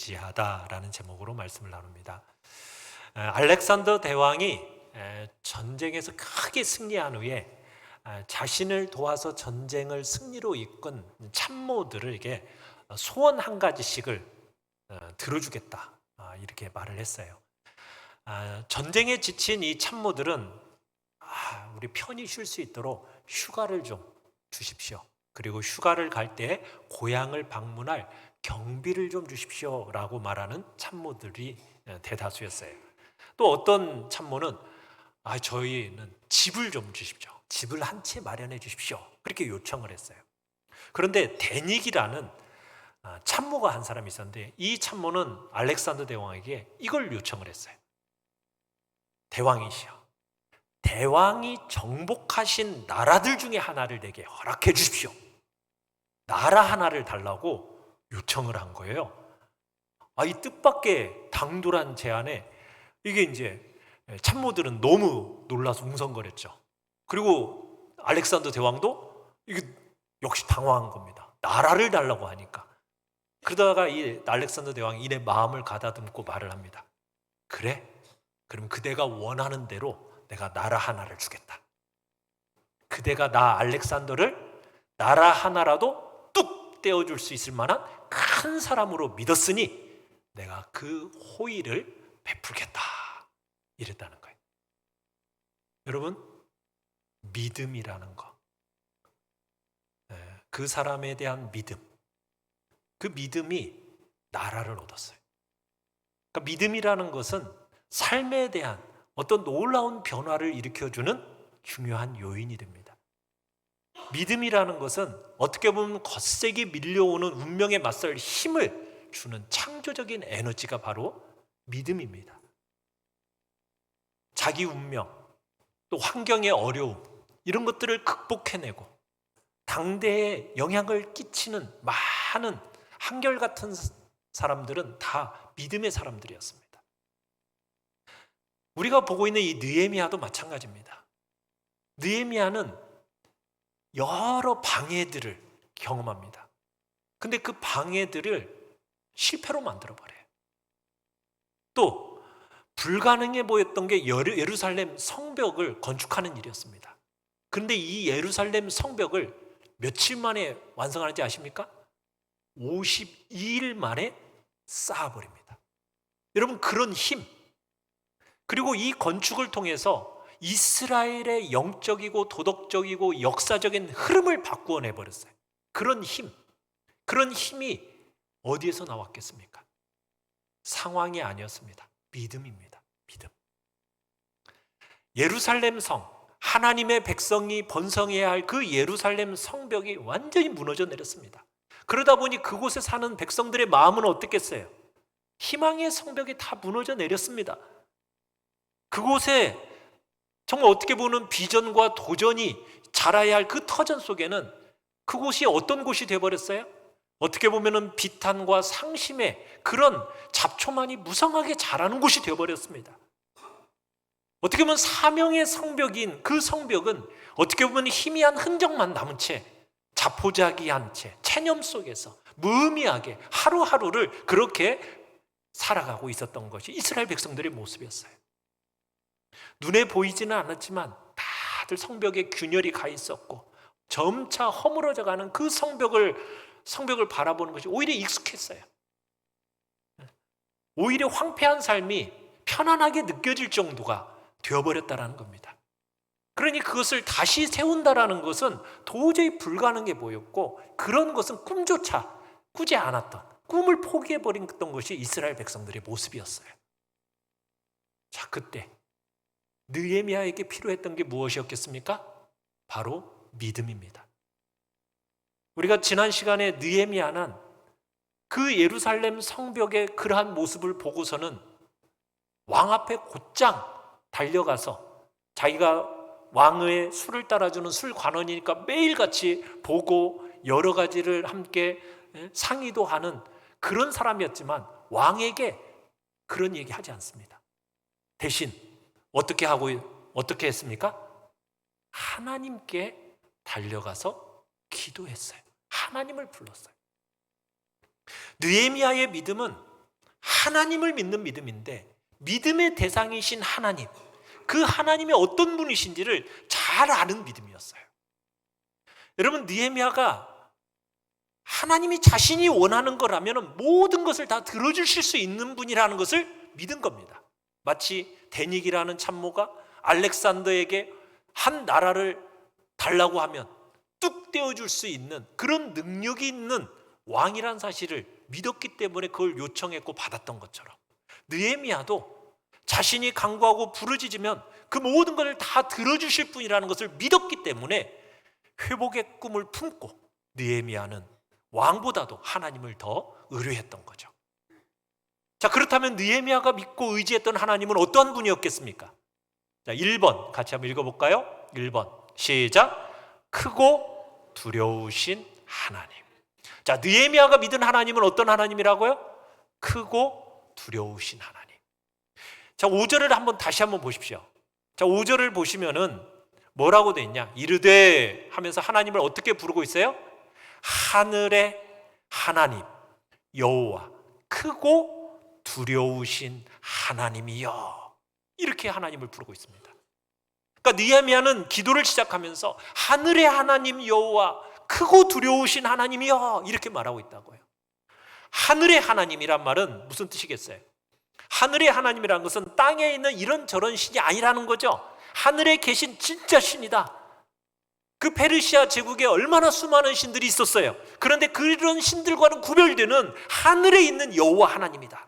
무지하다라는 제목으로 말씀을 나눕니다. 알렉산더 대왕이 전쟁에서 크게 승리한 후에 자신을 도와서 전쟁을 승리로 이끈 참모들에게 소원 한 가지씩을 들어주겠다, 이렇게 말을 했어요. 전쟁에 지친 이 참모들은 우리 편히 쉴 수 있도록 휴가를 좀 주십시오. 그리고 휴가를 갈 때 고향을 방문할 경비를 좀 주십시오 라고 말하는 참모들이 대다수였어요. 또 어떤 참모는 저희는 집을 좀 주십시오. 집을 한 채 마련해 주십시오. 그렇게 요청을 했어요. 그런데 데닉이라는 참모가 한 사람이 있었는데, 이 참모는 알렉산더 대왕에게 이걸 요청을 했어요. 대왕이시여, 대왕이 정복하신 나라들 중에 하나를 내게 허락해 주십시오. 나라 하나를 달라고 요청을 한 거예요. 이 뜻밖의 당돌한 제안에 이게 이제 참모들은 너무 놀라서 웅성거렸죠. 그리고 알렉산더 대왕도 이게 역시 당황한 겁니다. 나라를 달라고 하니까. 그러다가 이 알렉산더 대왕이 이내 마음을 가다듬고 말을 합니다. 그래? 그럼 그대가 원하는 대로 내가 나라 하나를 주겠다. 그대가 나 알렉산더를 나라 하나라도 뚝 떼어줄 수 있을 만한 큰 사람으로 믿었으니 내가 그 호의를 베풀겠다, 이랬다는 거예요. 여러분, 믿음이라는 거, 그 사람에 대한 믿음, 그 믿음이 나라를 얻었어요. 그러니까 믿음이라는 것은 삶에 대한 어떤 놀라운 변화를 일으켜주는 중요한 요인이 됩니다. 믿음이라는 것은 어떻게 보면 거세게 밀려오는 운명에 맞설 힘을 주는 창조적인 에너지가 바로 믿음입니다. 자기 운명, 또 환경의 어려움, 이런 것들을 극복해내고 당대에 영향을 끼치는 많은 한결같은 사람들은 다 믿음의 사람들이었습니다. 우리가 보고 있는 이 느헤미야도 마찬가지입니다. 느헤미야는 여러 방해들을 경험합니다. 근데 그 방해들을 실패로 만들어버려요. 또 불가능해 보였던 게 예루살렘 성벽을 건축하는 일이었습니다. 그런데 이 예루살렘 성벽을 며칠 만에 완성하는지 아십니까? 52일 만에 쌓아버립니다. 여러분, 그런 힘, 그리고 이 건축을 통해서 이스라엘의 영적이고 도덕적이고 역사적인 흐름을 바꾸어 내버렸어요. 그런 힘, 그런 힘이 어디에서 나왔겠습니까? 상황이 아니었습니다. 믿음입니다. 믿음. 예루살렘 성, 하나님의 백성이 번성해야 할 그 예루살렘 성벽이 완전히 무너져 내렸습니다. 그러다 보니 그곳에 사는 백성들의 마음은 어떻겠어요? 희망의 성벽이 다 무너져 내렸습니다. 그곳에 정말 어떻게 보면 비전과 도전이 자라야 할 그 터전 속에는 그곳이 어떤 곳이 되어버렸어요? 어떻게 보면 비탄과 상심의 그런 잡초만이 무성하게 자라는 곳이 되어버렸습니다. 어떻게 보면 사명의 성벽인 그 성벽은 어떻게 보면 희미한 흔적만 남은 채, 자포자기한 채 체념 속에서 무의미하게 하루하루를 그렇게 살아가고 있었던 것이 이스라엘 백성들의 모습이었어요. 눈에 보이지는 않았지만 다들 성벽에 균열이 가 있었고 점차 허물어져가는 그 성벽을 바라보는 것이 오히려 익숙했어요. 오히려 황폐한 삶이 편안하게 느껴질 정도가 되어버렸다는 겁니다. 그러니 그것을 다시 세운다라는 것은 도저히 불가능해 보였고, 그런 것은 꿈조차 꾸지 않았던, 꿈을 포기해버렸던 것이 이스라엘 백성들의 모습이었어요. 자, 그때 느헤미야에게 필요했던 게 무엇이었겠습니까? 바로 믿음입니다. 우리가 지난 시간에 느헤미야는 그 예루살렘 성벽의 그러한 모습을 보고서는 왕 앞에 곧장 달려가서 자기가 왕의 술을 따라주는 술관원이니까 매일같이 보고 여러 가지를 함께 상의도 하는 그런 사람이었지만 왕에게 그런 얘기 하지 않습니다. 대신 어떻게 했습니까? 하나님께 달려가서 기도했어요. 하나님을 불렀어요. 느헤미야의 믿음은 하나님을 믿는 믿음인데 믿음의 대상이신 하나님, 그 하나님이 어떤 분이신지를 잘 아는 믿음이었어요. 여러분, 느헤미야가 하나님이 자신이 원하는 거라면 모든 것을 다 들어주실 수 있는 분이라는 것을 믿은 겁니다. 마치 데닉이라는 참모가 알렉산더에게 한 나라를 달라고 하면 뚝 떼어줄 수 있는 그런 능력이 있는 왕이란 사실을 믿었기 때문에 그걸 요청했고 받았던 것처럼, 느헤미야도 자신이 간구하고 부르짖으면 그 모든 것을 다 들어주실 분이라는 것을 믿었기 때문에 회복의 꿈을 품고 느헤미야는 왕보다도 하나님을 더 의뢰했던 거죠. 자, 그렇다면 느헤미야가 믿고 의지했던 하나님은 어떠한 분이었겠습니까? 자, 1번 같이 한번 읽어볼까요? 1번 시작. 크고 두려우신 하나님. 자, 느헤미야가 믿은 하나님은 어떤 하나님이라고요? 크고 두려우신 하나님. 자, 5절을 다시 한번 보십시오. 자, 5절을 보시면은 뭐라고 돼 있냐? 이르되 하면서 하나님을 어떻게 부르고 있어요? 하늘의 하나님 여호와, 크고 두려우신 하나님이여. 이렇게 하나님을 부르고 있습니다. 그러니까 느헤미야는 기도를 시작하면서 하늘의 하나님 여호와, 크고 두려우신 하나님이여, 이렇게 말하고 있다고요. 하늘의 하나님이란 말은 무슨 뜻이겠어요? 하늘의 하나님이라는 것은 땅에 있는 이런저런 신이 아니라는 거죠. 하늘에 계신 진짜 신이다. 그 페르시아 제국에 얼마나 수많은 신들이 있었어요. 그런데 그런 신들과는 구별되는 하늘에 있는 여호와 하나님이다.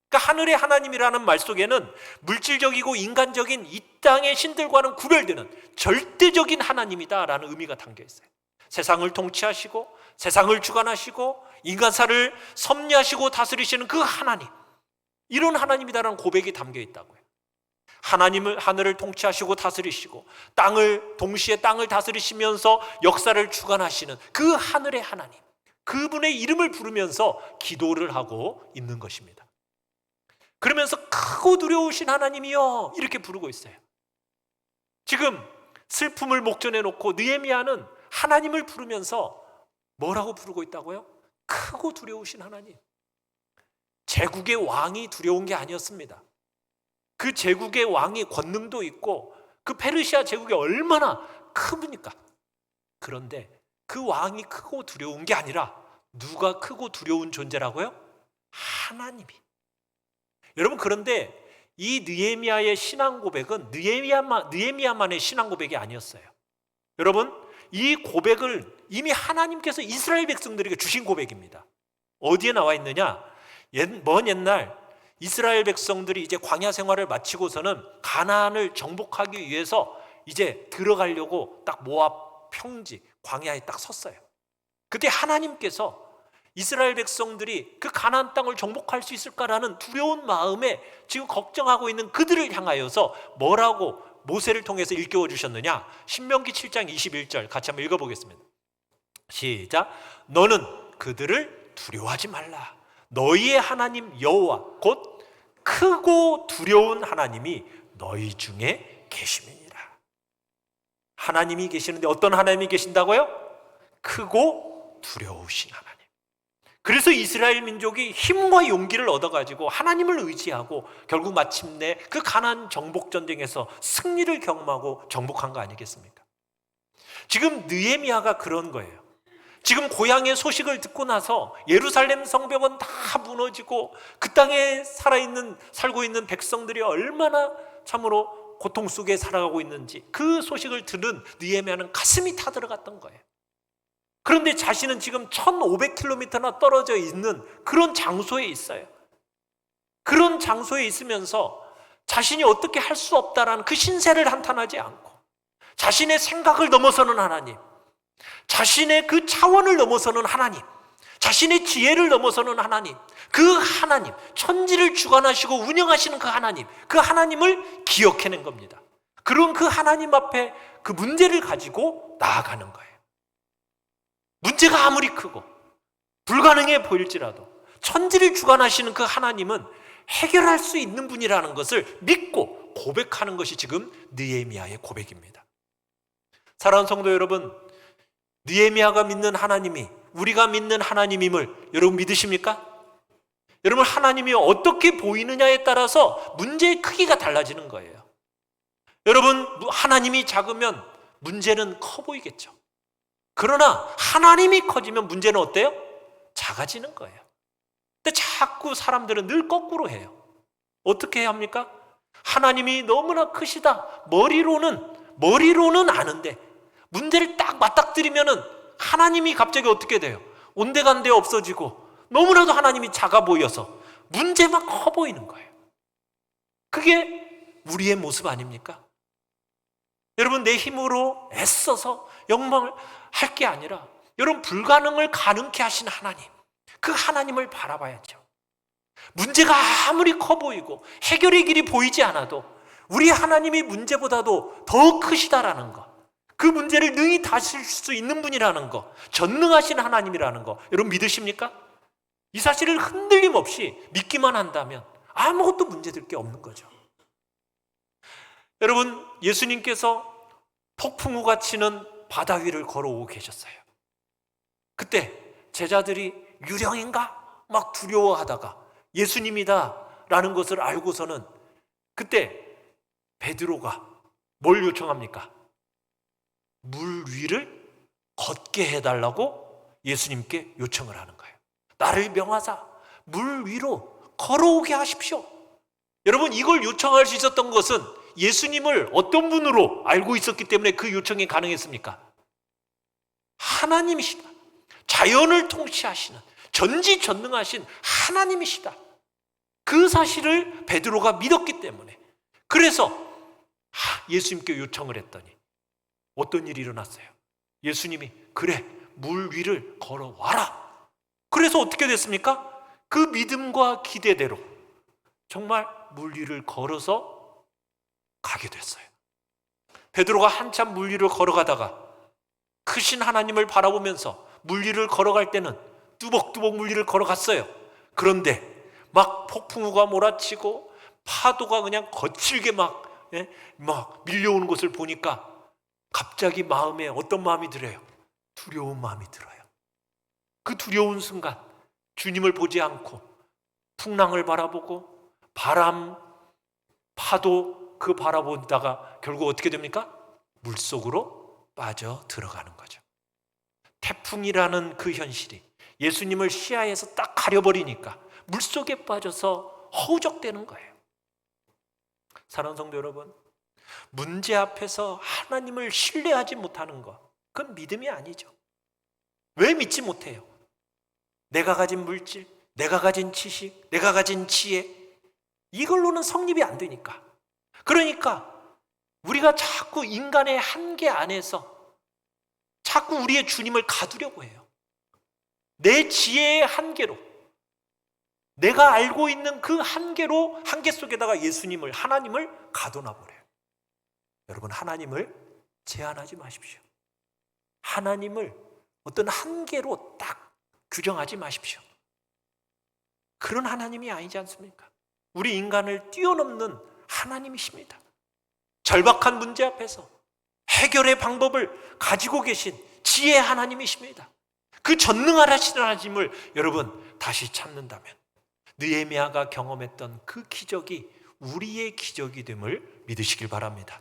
그러니까 하늘의 하나님이라는 말 속에는 물질적이고 인간적인 이 땅의 신들과는 구별되는 절대적인 하나님이다라는 의미가 담겨 있어요. 세상을 통치하시고 세상을 주관하시고 인간사를 섭리하시고 다스리시는 그 하나님, 이런 하나님이다라는 고백이 담겨 있다고요. 하나님을, 하늘을 통치하시고 다스리시고 동시에 땅을 다스리시면서 역사를 주관하시는 그 하늘의 하나님, 그분의 이름을 부르면서 기도를 하고 있는 것입니다. 그러면서 크고 두려우신 하나님이여, 이렇게 부르고 있어요. 지금 슬픔을 목전에 놓고 느헤미야는 하나님을 부르면서 뭐라고 부르고 있다고요? 크고 두려우신 하나님. 제국의 왕이 두려운 게 아니었습니다. 그 제국의 왕이 권능도 있고 그 페르시아 제국이 얼마나 크니까. 그런데 그 왕이 크고 두려운 게 아니라 누가 크고 두려운 존재라고요? 하나님이. 여러분, 그런데 이 느헤미야의 신앙 고백은 느헤미야만의 신앙 고백이 아니었어요. 여러분, 이 고백을 이미 하나님께서 이스라엘 백성들에게 주신 고백입니다. 어디에 나와 있느냐? 먼 옛날 이스라엘 백성들이 이제 광야 생활을 마치고서는 가나안을 정복하기 위해서 이제 들어가려고 딱 모압 평지 광야에 딱 섰어요. 그때 하나님께서 이스라엘 백성들이 그 가나안 땅을 정복할 수 있을까라는 두려운 마음에 지금 걱정하고 있는 그들을 향하여서 뭐라고 모세를 통해서 일깨워 주셨느냐? 신명기 7장 21절 같이 한번 읽어보겠습니다. 시작. 너는 그들을 두려워하지 말라. 너희의 하나님 여호와 곧 크고 두려운 하나님이 너희 중에 계심이니라. 하나님이 계시는데 어떤 하나님이 계신다고요? 크고 두려우신 하나님. 그래서 이스라엘 민족이 힘과 용기를 얻어가지고 하나님을 의지하고 결국 마침내 그 가나안 정복 전쟁에서 승리를 경험하고 정복한 거 아니겠습니까? 지금 느헤미야가 그런 거예요. 지금 고향의 소식을 듣고 나서 예루살렘 성벽은 다 무너지고 그 땅에 살고 있는 백성들이 얼마나 참으로 고통 속에 살아가고 있는지 그 소식을 들은 느헤미야는 가슴이 타들어갔던 거예요. 그런데 자신은 지금 1500km나 떨어져 있는 그런 장소에 있어요. 그런 장소에 있으면서 자신이 어떻게 할 수 없다라는 그 신세를 한탄하지 않고 자신의 생각을 넘어서는 하나님, 자신의 그 차원을 넘어서는 하나님, 자신의 지혜를 넘어서는 하나님, 그 하나님, 천지를 주관하시고 운영하시는 그 하나님을 기억해낸 겁니다. 그런 그 하나님 앞에 그 문제를 가지고 나아가는 거예요. 문제가 아무리 크고 불가능해 보일지라도 천지를 주관하시는 그 하나님은 해결할 수 있는 분이라는 것을 믿고 고백하는 것이 지금 느헤미야의 고백입니다. 사랑하는 성도 여러분, 느헤미야가 믿는 하나님이 우리가 믿는 하나님임을 여러분 믿으십니까? 여러분, 하나님이 어떻게 보이느냐에 따라서 문제의 크기가 달라지는 거예요. 여러분, 하나님이 작으면 문제는 커 보이겠죠. 그러나 하나님이 커지면 문제는 어때요? 작아지는 거예요. 근데 자꾸 사람들은 늘 거꾸로 해요. 어떻게 해야 합니까? 하나님이 너무나 크시다. 머리로는 아는데 문제를 딱 맞닥뜨리면은 하나님이 갑자기 어떻게 돼요? 온데간데 없어지고 너무나도 하나님이 작아 보여서 문제만 커 보이는 거예요. 그게 우리의 모습 아닙니까? 여러분, 내 힘으로 애써서 영광을 할 게 아니라 여러분, 불가능을 가능케 하신 하나님, 그 하나님을 바라봐야죠. 문제가 아무리 커 보이고 해결의 길이 보이지 않아도 우리 하나님이 문제보다도 더 크시다라는 것, 그 문제를 능히 다스릴 수 있는 분이라는 것, 전능하신 하나님이라는 것, 여러분 믿으십니까? 이 사실을 흔들림 없이 믿기만 한다면 아무것도 문제될 게 없는 거죠. 여러분, 예수님께서 폭풍우가 치는 바다 위를 걸어오고 계셨어요. 그때 제자들이 유령인가? 막 두려워하다가 예수님이다 라는 것을 알고서는 그때 베드로가 뭘 요청합니까? 물 위를 걷게 해달라고 예수님께 요청을 하는 거예요. 나를 명하사 물 위로 걸어오게 하십시오. 여러분, 이걸 요청할 수 있었던 것은 예수님을 어떤 분으로 알고 있었기 때문에 그 요청이 가능했습니까? 하나님이시다. 자연을 통치하시는 전지전능하신 하나님이시다. 그 사실을 베드로가 믿었기 때문에, 그래서 예수님께 요청을 했더니 어떤 일이 일어났어요? 예수님이 그래, 물 위를 걸어와라. 그래서 어떻게 됐습니까? 그 믿음과 기대대로 정말 물 위를 걸어서 가게 됐어요. 베드로가 한참 물 위를 걸어가다가 크신 하나님을 바라보면서 물 위를 걸어갈 때는 뚜벅뚜벅 물 위를 걸어갔어요. 그런데 막 폭풍우가 몰아치고 파도가 그냥 거칠게 막 밀려오는 것을 보니까 갑자기 마음에 어떤 마음이 들어요? 두려운 마음이 들어요. 그 두려운 순간 주님을 보지 않고 풍랑을 바라보고 바람, 파도 그 바라보다가 결국 어떻게 됩니까? 물속으로 빠져 들어가는 거죠. 태풍이라는 그 현실이 예수님을 시야에서 딱 가려버리니까 물속에 빠져서 허우적대는 거예요. 사랑하는 성도 여러분, 문제 앞에서 하나님을 신뢰하지 못하는 것, 그건 믿음이 아니죠. 왜 믿지 못해요? 내가 가진 물질, 내가 가진 지식, 내가 가진 지혜, 이걸로는 성립이 안 되니까. 그러니까 우리가 자꾸 인간의 한계 안에서 자꾸 우리의 주님을 가두려고 해요. 내 지혜의 한계로, 내가 알고 있는 그 한계로, 한계 속에다가 예수님을, 하나님을 가둬놔버려요. 여러분, 하나님을 제한하지 마십시오. 하나님을 어떤 한계로 딱 규정하지 마십시오. 그런 하나님이 아니지 않습니까? 우리 인간을 뛰어넘는 하나님이십니다. 절박한 문제 앞에서 해결의 방법을 가지고 계신 지혜의 하나님이십니다. 그 전능하신 하나님을 여러분 다시 찾는다면 느헤미야가 경험했던 그 기적이 우리의 기적이 됨을 믿으시길 바랍니다.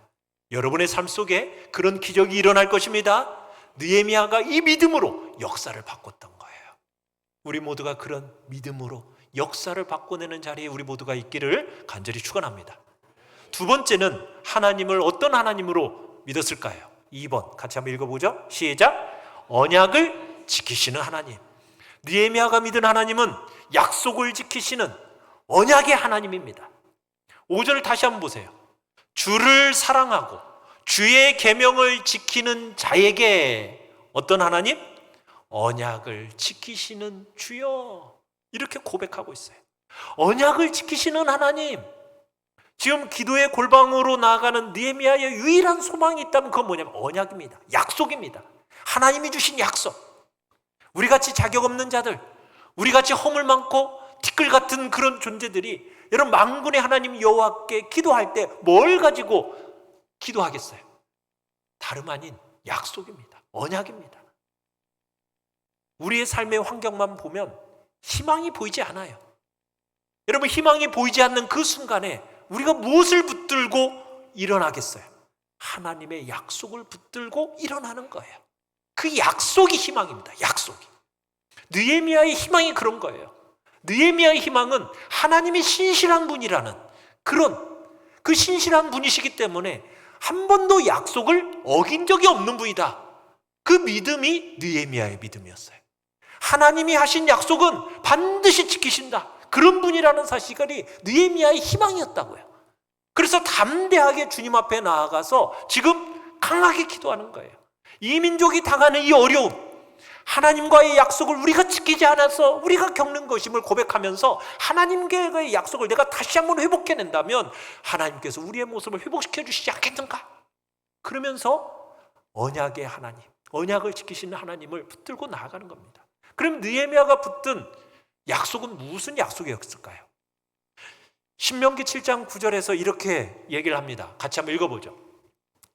여러분의 삶 속에 그런 기적이 일어날 것입니다. 느헤미야가 이 믿음으로 역사를 바꿨던 거예요. 우리 모두가 그런 믿음으로 역사를 바꿔내는 자리에 우리 모두가 있기를 간절히 축원합니다. 두 번째는 하나님을 어떤 하나님으로 믿었을까요? 2번 같이 한번 읽어보죠. 시작. 언약을 지키시는 하나님. 느헤미야가 믿은 하나님은 약속을 지키시는 언약의 하나님입니다. 5절을 다시 한번 보세요. 주를 사랑하고 주의 계명을 지키는 자에게 어떤 하나님? 언약을 지키시는 주여. 이렇게 고백하고 있어요. 언약을 지키시는 하나님. 지금 기도의 골방으로 나아가는 느헤미야의 유일한 소망이 있다면 그건 뭐냐면 언약입니다. 약속입니다. 하나님이 주신 약속. 우리같이 자격 없는 자들, 우리같이 허물 많고 티끌 같은 그런 존재들이 여러분 만군의 하나님 여호와께 기도할 때 뭘 가지고 기도하겠어요? 다름 아닌 약속입니다. 언약입니다. 우리의 삶의 환경만 보면 희망이 보이지 않아요. 여러분, 희망이 보이지 않는 그 순간에 우리가 무엇을 붙들고 일어나겠어요? 하나님의 약속을 붙들고 일어나는 거예요. 그 약속이 희망입니다. 약속이. 느헤미야의 희망이 그런 거예요. 느헤미야의 희망은 하나님이 신실한 분이라는 그 신실한 분이시기 때문에 한 번도 약속을 어긴 적이 없는 분이다. 그 믿음이 느헤미야의 믿음이었어요. 하나님이 하신 약속은 반드시 지키신다. 그런 분이라는 사실이 느헤미야의 희망이었다고요. 그래서 담대하게 주님 앞에 나아가서 지금 강하게 기도하는 거예요. 이 민족이 당하는 이 어려움, 하나님과의 약속을 우리가 지키지 않아서 우리가 겪는 것임을 고백하면서 하나님과의 약속을 내가 다시 한번 회복해낸다면 하나님께서 우리의 모습을 회복시켜 주시지 않겠는가? 그러면서 언약의 하나님, 언약을 지키시는 하나님을 붙들고 나아가는 겁니다. 그럼 느헤미야가 붙든 약속은 무슨 약속이었을까요? 신명기 7장 9절에서 이렇게 얘기를 합니다. 같이 한번 읽어보죠.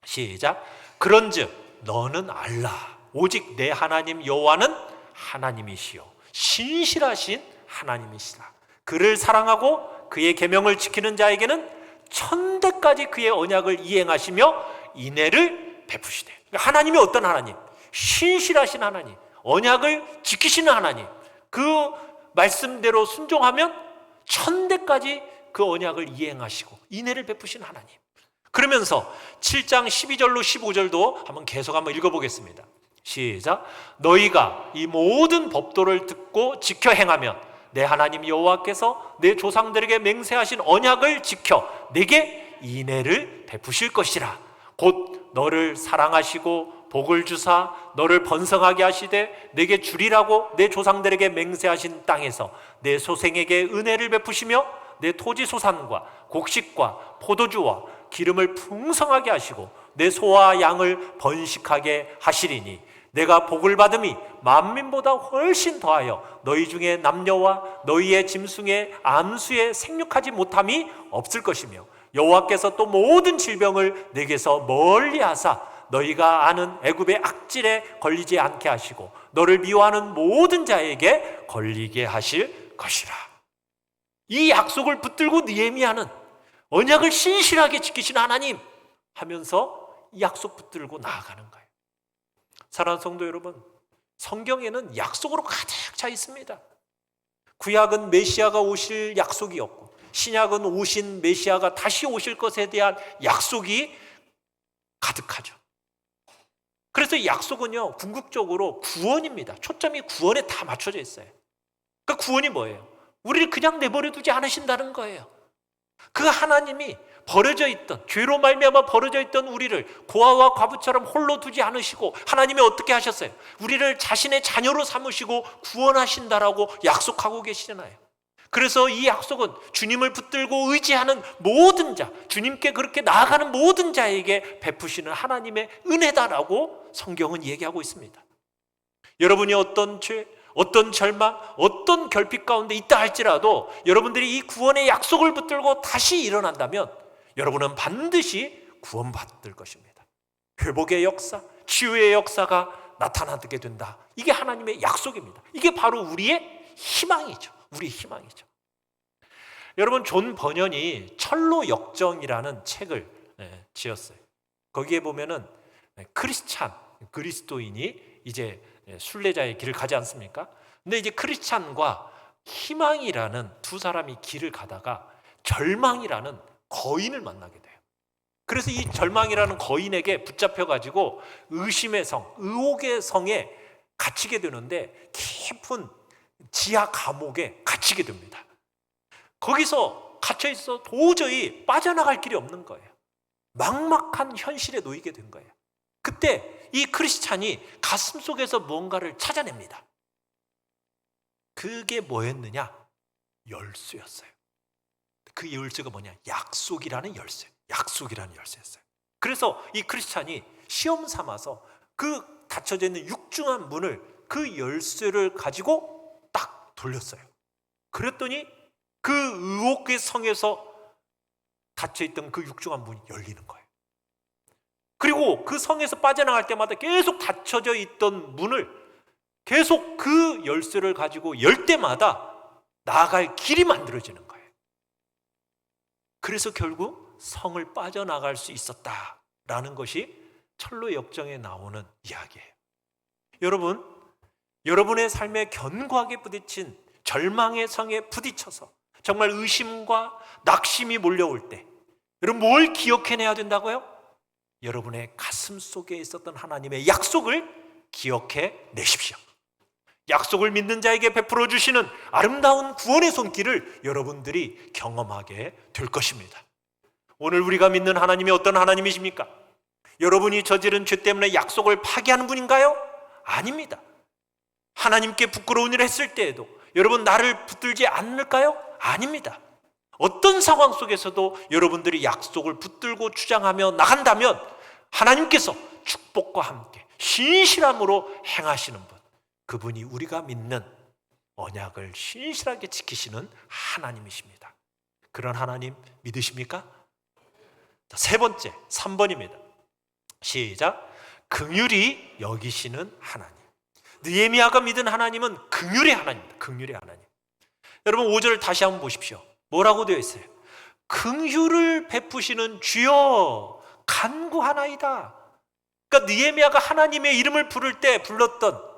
시작. 그런즉 너는 알라. 오직 내 하나님 여호와는 하나님이시요 신실하신 하나님이시라. 그를 사랑하고 그의 계명을 지키는 자에게는 천대까지 그의 언약을 이행하시며 인애를 베푸시되. 하나님이 어떤 하나님? 신실하신 하나님, 언약을 지키시는 하나님. 그 말씀대로 순종하면 천대까지 그 언약을 이행하시고 인애를 베푸시는 하나님. 그러면서 7장 12절로 15절도 한번 계속 한번 읽어보겠습니다. 시작. 너희가 이 모든 법도를 듣고 지켜 행하면 내 하나님 여호와께서 내 조상들에게 맹세하신 언약을 지켜 내게 인애를 베푸실 것이라. 곧 너를 사랑하시고 복을 주사 너를 번성하게 하시되 내게 주리라고 내 조상들에게 맹세하신 땅에서 내 소생에게 은혜를 베푸시며 내 토지 소산과 곡식과 포도주와 기름을 풍성하게 하시고 내 소와 양을 번식하게 하시리니 내가 복을 받음이 만민보다 훨씬 더하여 너희 중에 남녀와 너희의 짐승의 암수에 생육하지 못함이 없을 것이며 여호와께서 또 모든 질병을 내게서 멀리하사 너희가 아는 애굽의 악질에 걸리지 않게 하시고 너를 미워하는 모든 자에게 걸리게 하실 것이라. 이 약속을 붙들고 느헤미야는 언약을 신실하게 지키신 하나님 하면서 이 약속 붙들고 나아가는 거예요. 사랑하는 성도 여러분, 성경에는 약속으로 가득 차 있습니다. 구약은 메시아가 오실 약속이었고 신약은 오신 메시아가 다시 오실 것에 대한 약속이 가득하죠. 그래서 이 약속은요, 궁극적으로 구원입니다. 초점이 구원에 다 맞춰져 있어요. 그 구원이 뭐예요? 우리를 그냥 내버려 두지 않으신다는 거예요. 그 하나님이 버려져 있던, 죄로 말미암아 버려져 있던 우리를 고아와 과부처럼 홀로 두지 않으시고 하나님이 어떻게 하셨어요? 우리를 자신의 자녀로 삼으시고 구원하신다라고 약속하고 계시잖아요. 그래서 이 약속은 주님을 붙들고 의지하는 모든 자, 주님께 그렇게 나아가는 모든 자에게 베푸시는 하나님의 은혜다라고 성경은 얘기하고 있습니다. 여러분이 어떤 죄, 어떤 절망, 어떤 결핍 가운데 있다 할지라도 여러분들이 이 구원의 약속을 붙들고 다시 일어난다면 여러분은 반드시 구원받을 것입니다. 회복의 역사, 치유의 역사가 나타나게 된다. 이게 하나님의 약속입니다. 이게 바로 우리의 희망이죠. 우리의 희망이죠. 여러분, 존 버년이 철로 역정이라는 책을 지었어요. 거기에 보면은 크리스찬, 그리스도인이 이제 순례자의 길을 가지 않습니까? 근데 이제 크리스찬과 희망이라는 두 사람이 길을 가다가 절망이라는 거인을 만나게 돼요. 그래서 이 절망이라는 거인에게 붙잡혀가지고 의심의 성, 의혹의 성에 갇히게 되는데 깊은 지하 감옥에 갇히게 됩니다. 거기서 갇혀있어 도저히 빠져나갈 길이 없는 거예요. 막막한 현실에 놓이게 된 거예요. 그때 이 크리스찬이 가슴 속에서 무언가를 찾아냅니다. 그게 뭐였느냐? 열쇠였어요. 그 열쇠가 뭐냐? 약속이라는 열쇠. 약속이라는 열쇠였어요. 그래서 이 크리스찬이 시험 삼아서 그 닫혀져 있는 육중한 문을, 그 열쇠를 가지고 딱 돌렸어요. 그랬더니 그 의혹의 성에서 닫혀있던 그 육중한 문이 열리는 거예요. 그리고 그 성에서 빠져나갈 때마다 계속 닫혀져 있던 문을 계속 그 열쇠를 가지고 열 때마다 나아갈 길이 만들어지는 거예요. 그래서 결국 성을 빠져나갈 수 있었다라는 것이 철로 역정에 나오는 이야기예요. 여러분, 여러분의 삶에 견고하게 부딪힌 절망의 성에 부딪혀서 정말 의심과 낙심이 몰려올 때 여러분 뭘 기억해내야 된다고요? 여러분의 가슴 속에 있었던 하나님의 약속을 기억해 내십시오. 약속을 믿는 자에게 베풀어 주시는 아름다운 구원의 손길을 여러분들이 경험하게 될 것입니다. 오늘 우리가 믿는 하나님이 어떤 하나님이십니까? 여러분이 저지른 죄 때문에 약속을 파기하는 분인가요? 아닙니다. 하나님께 부끄러운 일을 했을 때에도 여러분 나를 붙들지 않을까요? 아닙니다. 어떤 상황 속에서도 여러분들이 약속을 붙들고 주장하며 나간다면 하나님께서 축복과 함께 신실함으로 행하시는 분, 그분이 우리가 믿는 언약을 신실하게 지키시는 하나님이십니다. 그런 하나님 믿으십니까? 자, 세 번째 3번입니다. 시작. 긍휼히 여기시는 하나님. 느헤미야가 믿은 하나님은 긍휼의 하나님입니다. 긍휼의 하나님. 여러분 5절 다시 한번 보십시오. 뭐라고 되어 있어요? 긍휼을 베푸시는 주여 간구하나이다. 그러니까 느헤미야가 하나님의 이름을 부를 때 불렀던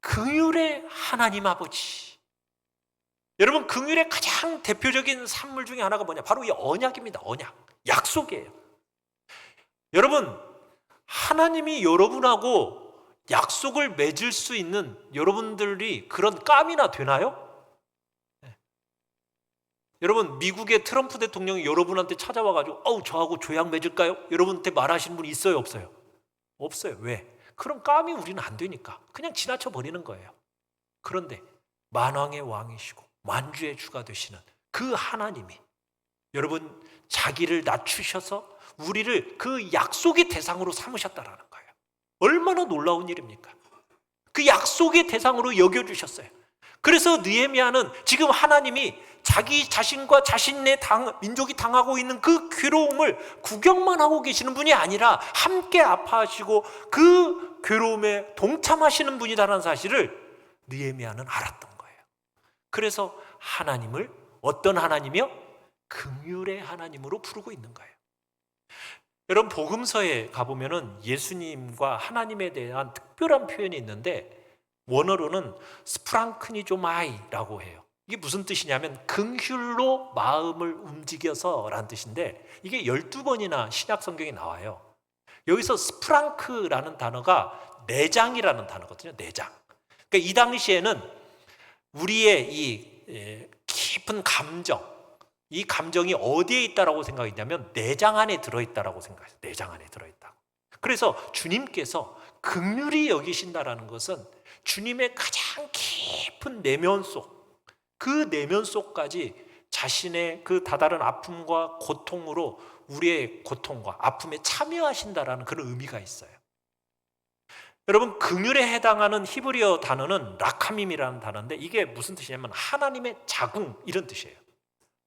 긍휼의 하나님 아버지. 여러분 긍휼의 가장 대표적인 산물 중에 하나가 뭐냐? 바로 이 언약입니다. 언약. 약속이에요. 여러분 하나님이 여러분하고 약속을 맺을 수 있는 여러분들이 그런 깜이나 되나요? 여러분 미국의 트럼프 대통령이 여러분한테 찾아와가지고 저하고 조약 맺을까요? 여러분한테 말하시는 분이 있어요? 없어요? 없어요. 왜? 그런 깜이 우리는 안 되니까 그냥 지나쳐 버리는 거예요. 그런데 만왕의 왕이시고 만주의 주가 되시는 그 하나님이 여러분 자기를 낮추셔서 우리를 그 약속의 대상으로 삼으셨다라는 거예요. 얼마나 놀라운 일입니까? 그 약속의 대상으로 여겨주셨어요. 그래서 느헤미야는 지금 하나님이 자기 자신과 자신의 민족이 당하고 있는 그 괴로움을 구경만 하고 계시는 분이 아니라 함께 아파하시고 그 괴로움에 동참하시는 분이다라는 사실을 느헤미야는 알았던 거예요. 그래서 하나님을 어떤 하나님이요? 긍휼의 하나님으로 부르고 있는 거예요. 여러분 복음서에 가보면은 예수님과 하나님에 대한 특별한 표현이 있는데 원어로는 스프랑크니조마이라고 해요. 이게 무슨 뜻이냐면 긍휼로 마음을 움직여서 라는 뜻인데 이게 12번이나 신약 성경에 나와요. 여기서 스프랑크라는 단어가 내장이라는 단어거든요. 내장. 그러니까 이 당시에는 우리의 이 깊은 감정, 이 감정이 어디에 있다라고 생각했냐면 내장 안에 들어있다라고 생각했어요. 내장 안에 들어있다고. 그래서 주님께서 긍휼히 여기신다라는 것은 주님의 가장 깊은 내면 속, 그 내면 속까지 자신의 그 다다른 아픔과 고통으로 우리의 고통과 아픔에 참여하신다라는 그런 의미가 있어요. 여러분 긍휼에 해당하는 히브리어 단어는 라카밈이라는 단어인데 이게 무슨 뜻이냐면 하나님의 자궁 이런 뜻이에요.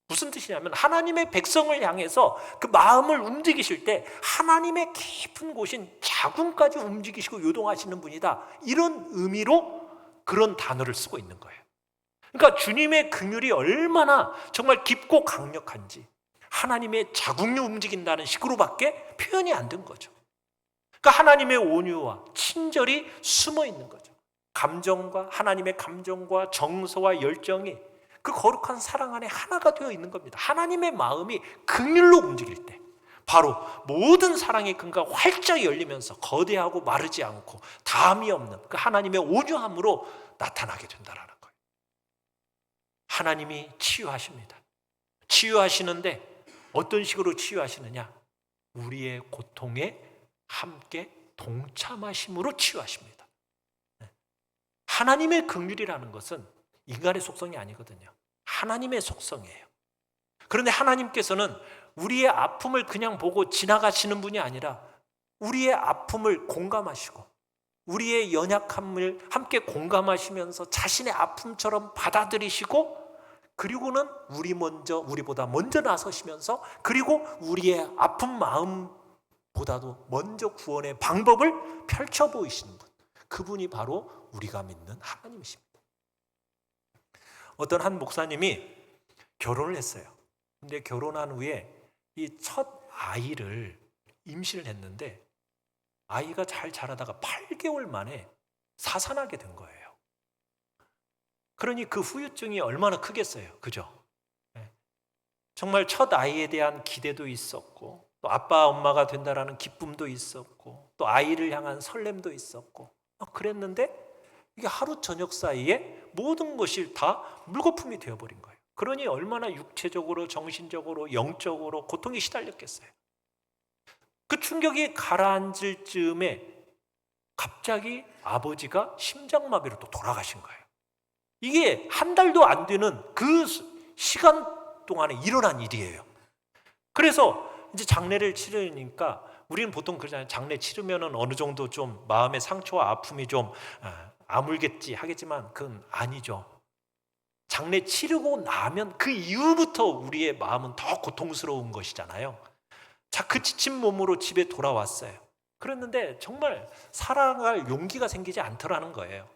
무슨 뜻이냐면 하나님의 백성을 향해서 그 마음을 움직이실 때 하나님의 깊은 곳인 자궁까지 움직이시고 요동하시는 분이다. 이런 의미로 그런 단어를 쓰고 있는 거예요. 그러니까 주님의 긍휼이 얼마나 정말 깊고 강력한지 하나님의 자궁이 움직인다는 식으로밖에 표현이 안 된 거죠. 그러니까 하나님의 온유와 친절이 숨어 있는 거죠. 감정과 하나님의 감정과 정서와 열정이 그 거룩한 사랑 안에 하나가 되어 있는 겁니다. 하나님의 마음이 긍휼로 움직일 때 바로 모든 사랑의 근가 활짝 열리면서 거대하고 마르지 않고 담이 없는 그 하나님의 온유함으로 나타나게 된다라는 거예요. 하나님이 치유하십니다. 치유하시는데 어떤 식으로 치유하시느냐? 우리의 고통에 함께 동참하심으로 치유하십니다. 하나님의 긍휼이라는 것은 인간의 속성이 아니거든요. 하나님의 속성이에요. 그런데 하나님께서는 우리의 아픔을 그냥 보고 지나가시는 분이 아니라 우리의 아픔을 공감하시고 우리의 연약함을 함께 공감하시면서 자신의 아픔처럼 받아들이시고 그리고는 우리보다 먼저 나서시면서 그리고 우리의 아픈 마음보다도 먼저 구원의 방법을 펼쳐 보이시는 분, 그분이 바로 우리가 믿는 하나님이십니다. 어떤 한 목사님이 결혼을 했어요. 근데 결혼한 후에 이 첫 아이를 임신을 했는데 아이가 잘 자라다가 8개월 만에 사산하게 된 거예요. 그러니 그 후유증이 얼마나 크겠어요. 그죠? 네. 정말 첫 아이에 대한 기대도 있었고 또 아빠 엄마가 된다라는 기쁨도 있었고 또 아이를 향한 설렘도 있었고 그랬는데 이게 하루 저녁 사이에 모든 것이 다 물거품이 되어버린 거예요. 그러니 얼마나 육체적으로 정신적으로 영적으로 고통이 시달렸겠어요. 그 충격이 가라앉을 즈음에 갑자기 아버지가 심장마비로 또 돌아가신 거예요. 이게 한 달도 안 되는 그 시간 동안에 일어난 일이에요. 그래서 이제 장례를 치르니까 우리는 보통 그러잖아요. 장례 치르면은 어느 정도 좀 마음의 상처와 아픔이 좀 아물겠지 하겠지만 그건 아니죠. 장례 치르고 나면 그 이후부터 우리의 마음은 더 고통스러운 것이잖아요. 자, 그 지친 몸으로 집에 돌아왔어요. 그랬는데 정말 살아갈 용기가 생기지 않더라는 거예요.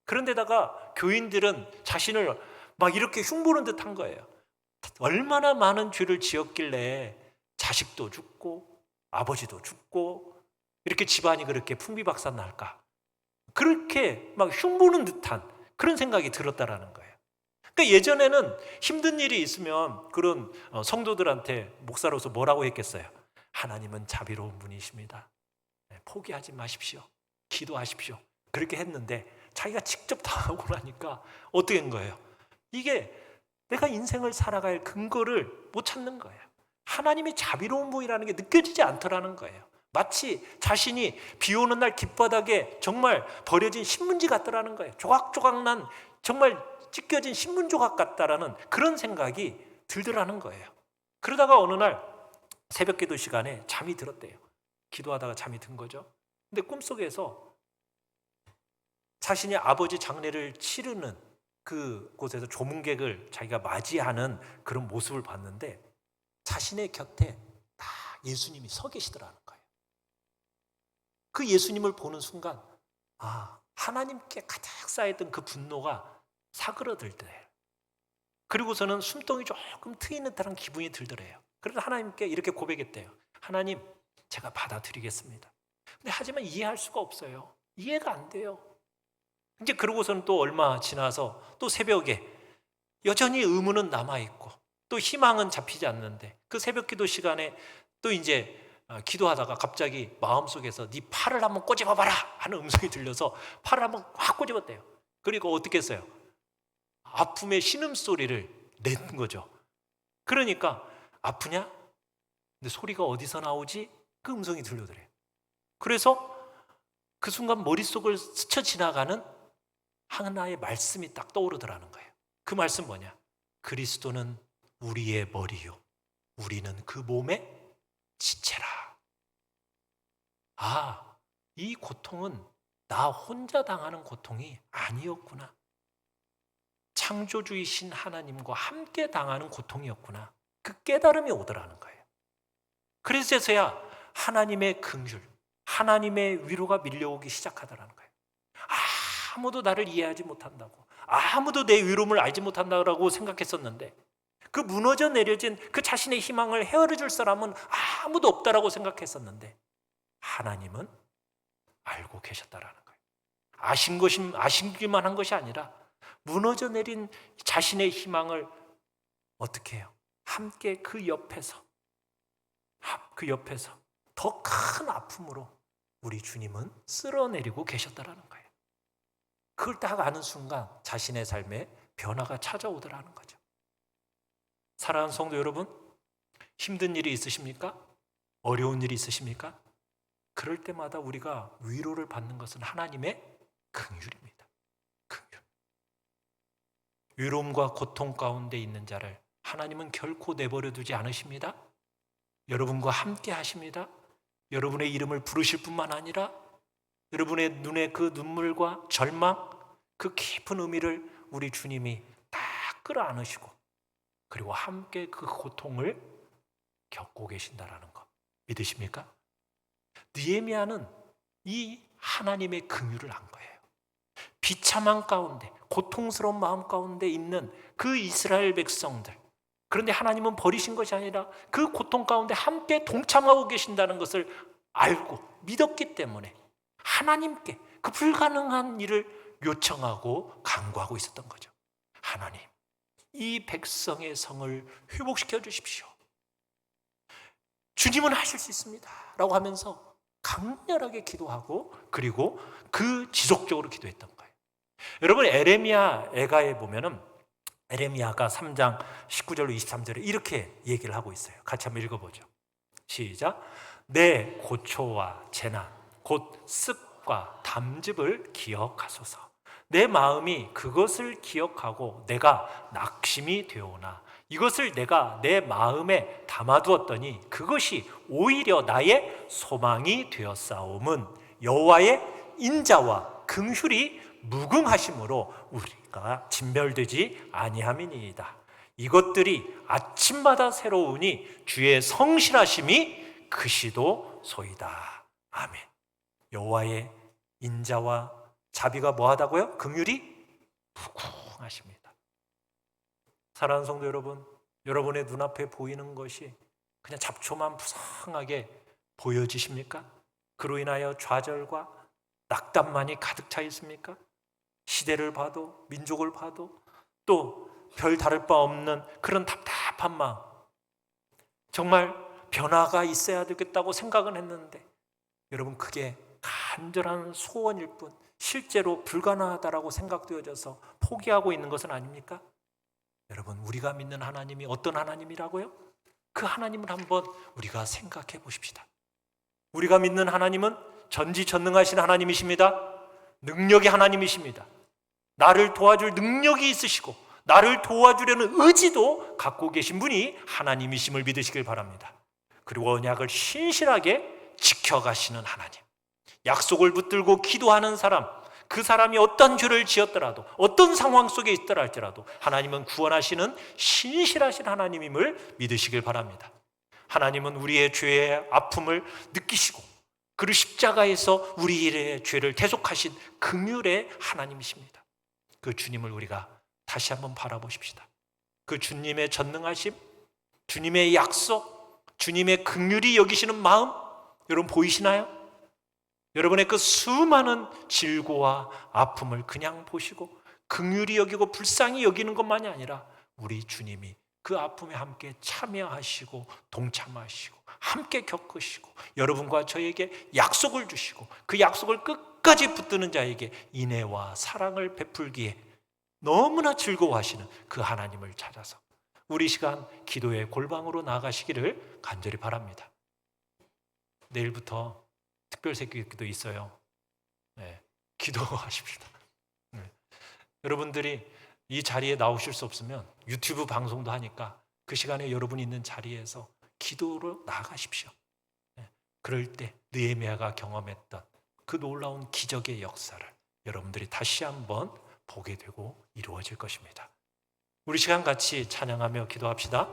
그런데다가 교인들은 자신을 막 이렇게 흉보는 듯한 거예요. 얼마나 많은 죄를 지었길래 자식도 죽고 아버지도 죽고 이렇게 집안이 그렇게 풍비박산 날까? 그렇게 막 흉보는 듯한 그런 생각이 들었다라는 거예요. 그러니까 예전에는 힘든 일이 있으면 그런 성도들한테 목사로서 뭐라고 했겠어요? 하나님은 자비로운 분이십니다. 포기하지 마십시오. 기도하십시오. 그렇게 했는데 자기가 직접 당하고 나니까 어떻게 된 거예요? 이게 내가 인생을 살아갈 근거를 못 찾는 거예요. 하나님이 자비로운 분이라는 게 느껴지지 않더라는 거예요. 마치 자신이 비 오는 날 길바닥에 정말 버려진 신문지 같더라는 거예요. 조각조각 난 정말 찢겨진 신문 조각 같다라는 그런 생각이 들더라는 거예요. 그러다가 어느 날 새벽 기도 시간에 잠이 들었대요. 기도하다가 잠이 든 거죠. 근데 꿈속에서 자신이 아버지 장례를 치르는 그곳에서 조문객을 자기가 맞이하는 그런 모습을 봤는데 자신의 곁에 딱 예수님이 서 계시더라는 거예요. 그 예수님을 보는 순간 하나님께 가득 쌓였던 그 분노가 사그러들더래요. 그리고서는 숨통이 조금 트이는 듯한 기분이 들더래요. 그래서 하나님께 이렇게 고백했대요. 하나님, 제가 받아들이겠습니다. 근데 하지만 이해할 수가 없어요. 이해가 안 돼요. 이제 그러고서는 또 얼마 지나서 또 새벽에 여전히 의문은 남아있고 또 희망은 잡히지 않는데 그 새벽 기도 시간에 또 이제 기도하다가 갑자기 마음속에서 네 팔을 한번 꼬집어봐라 하는 음성이 들려서 팔을 한번 확 꼬집었대요. 그리고 어떻게 했어요? 아픔의 신음소리를 낸 거죠. 그러니까 아프냐? 근데 소리가 어디서 나오지? 그 음성이 들려더래요. 그래서 그 순간 머릿속을 스쳐 지나가는 하나의 말씀이 딱 떠오르더라는 거예요. 그 말씀 뭐냐? 그리스도는 우리의 머리요 우리는 그 몸의 지체라. 이 고통은 나 혼자 당하는 고통이 아니었구나. 창조주이신 하나님과 함께 당하는 고통이었구나. 그 깨달음이 오더라는 거예요. 그래서야 하나님의 긍휼, 하나님의 위로가 밀려오기 시작하더라는 거예요. 아무도 나를 이해하지 못한다고, 아무도 내 위로움을 알지 못한다고 생각했었는데 그 무너져 내려진 그 자신의 희망을 헤아려줄 사람은 아무도 없다라고 생각했었는데 하나님은 알고 계셨다라는 거예요. 아시기만 한 것이 아니라 무너져 내린 자신의 희망을 어떻게 해요? 함께 그 옆에서 더 큰 아픔으로 우리 주님은 쓸어내리고 계셨다라는 거예요. 그걸 딱 아는 순간 자신의 삶에 변화가 찾아오더라는 거죠. 사랑하는 성도 여러분, 힘든 일이 있으십니까? 어려운 일이 있으십니까? 그럴 때마다 우리가 위로를 받는 것은 하나님의 긍휼입니다. 긍휼. 위로움과 고통 가운데 있는 자를 하나님은 결코 내버려 두지 않으십니다. 여러분과 함께 하십니다. 여러분의 이름을 부르실 뿐만 아니라 여러분의 눈에 그 눈물과 절망, 그 깊은 의미를 우리 주님이 다 끌어안으시고 그리고 함께 그 고통을 겪고 계신다라는 것 믿으십니까? 느헤미야는 이 하나님의 긍휼을 안 거예요. 비참한 가운데 고통스러운 마음 가운데 있는 그 이스라엘 백성들, 그런데 하나님은 버리신 것이 아니라 그 고통 가운데 함께 동참하고 계신다는 것을 알고 믿었기 때문에 하나님께 그 불가능한 일을 요청하고 간구하고 있었던 거죠. 하나님, 이 백성의 성을 회복시켜 주십시오. 주님은 하실 수 있습니다 라고 하면서 강렬하게 기도하고 그리고 그 지속적으로 기도했던 거예요. 여러분, 에레미야 애가에 보면은 에레미야가 3장 19절로 23절에 이렇게 얘기를 하고 있어요. 같이 한번 읽어보죠. 시작. 내 고초와 재난 곧 습과 담즙을 기억하소서. 내 마음이 그것을 기억하고 내가 낙심이 되오나 이것을 내가 내 마음에 담아두었더니 그것이 오히려 나의 소망이 되었사옴은 여호와의 인자와 긍휼이 무궁하심으로 우리가 진멸되지 아니함이니이다. 이것들이 아침마다 새로우니 주의 성실하심이 크시도소이다. 아멘. 여호와의 인자와 자비가 뭐하다고요? 긍휼이 무궁하십니다. 사랑하는 성도 여러분, 여러분의 눈앞에 보이는 것이 그냥 잡초만 부상하게 보여지십니까? 그로 인하여 좌절과 낙담만이 가득 차 있습니까? 시대를 봐도 민족을 봐도 또 별 다를 바 없는 그런 답답한 마음, 정말 변화가 있어야 되겠다고 생각은 했는데 여러분, 그게 간절한 소원일 뿐 실제로 불가능하다라고 생각되어져서 포기하고 있는 것은 아닙니까? 여러분, 우리가 믿는 하나님이 어떤 하나님이라고요? 그 하나님을 한번 우리가 생각해 보십시다. 우리가 믿는 하나님은 전지전능하신 하나님이십니다. 능력의 하나님이십니다. 나를 도와줄 능력이 있으시고 나를 도와주려는 의지도 갖고 계신 분이 하나님이심을 믿으시길 바랍니다. 그리고 언약을 신실하게 지켜가시는 하나님, 약속을 붙들고 기도하는 사람, 그 사람이 어떤 죄를 지었더라도 어떤 상황 속에 있더라 할지라도 하나님은 구원하시는 신실하신 하나님임을 믿으시길 바랍니다. 하나님은 우리의 죄의 아픔을 느끼시고 그리고 십자가에서 우리의 죄를 대속하신 긍휼의 하나님이십니다. 그 주님을 우리가 다시 한번 바라보십시다. 그 주님의 전능하심, 주님의 약속, 주님의 긍휼히 여기시는 마음 여러분 보이시나요? 여러분의 그 수많은 질고와 아픔을 그냥 보시고 긍휼히 여기고 불쌍히 여기는 것만이 아니라 우리 주님이 그 아픔에 함께 참여하시고 동참하시고 함께 겪으시고 여러분과 저에게 약속을 주시고 그 약속을 끝까지 붙드는 자에게 인애와 사랑을 베풀기에 너무나 즐거워하시는 그 하나님을 찾아서 우리 시간 기도의 골방으로 나아가시기를 간절히 바랍니다. 내일부터 특별 새기도 있어요. 네, 기도하십시다. 네. 여러분들이 이 자리에 나오실 수 없으면 유튜브 방송도 하니까 그 시간에 여러분이 있는 자리에서 기도로 나아가십시오. 네. 그럴 때 느헤미야가 경험했던 그 놀라운 기적의 역사를 여러분들이 다시 한번 보게 되고 이루어질 것입니다. 우리 시간 같이 찬양하며 기도합시다.